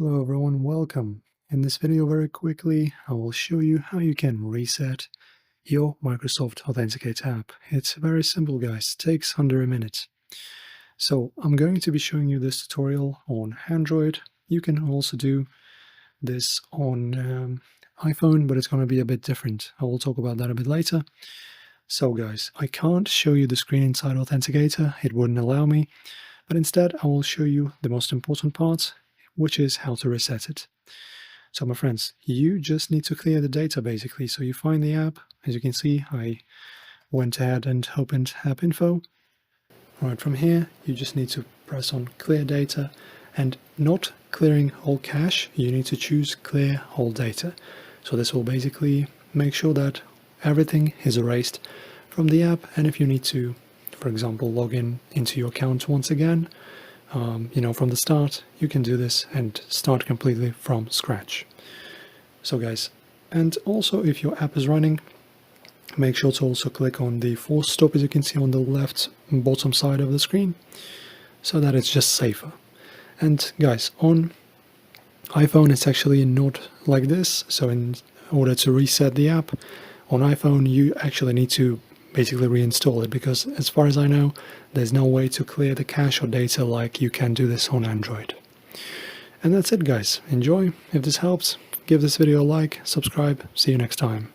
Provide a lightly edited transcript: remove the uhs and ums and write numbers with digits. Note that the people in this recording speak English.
Hello everyone, welcome. In this video very quickly I will show you how you can reset your Microsoft Authenticator app. It's very simple guys, takes under a minute. So I'm going to be showing you this tutorial on Android. You can also do this on iPhone, but it's going to be a bit different. I will talk about that a bit later. So guys, I can't show you the screen inside Authenticator, it wouldn't allow me, but instead I will show you the most important part, which is how to reset it. So my friends, you just need to clear the data basically. So you find the app, as you can see, I went ahead and opened app info. Right from here, you just need to press on clear data and not clearing all cache, you need to choose clear all data. So this will basically make sure that everything is erased from the app, and if you need to, for example, log in into your account once again, from the start, you can do this and start completely from scratch. So guys, and also if your app is running, make sure to also click on the force stop, as you can see on the left bottom side of the screen, so that it's just safer. And guys, on iPhone it's actually not like this. So in order to reset the app on iPhone, you actually need to basically reinstall it, because as far as I know, there's no way to clear the cache or data like you can do this on Android. And that's it guys, enjoy. If this helps, give this video a like, subscribe, see you next time.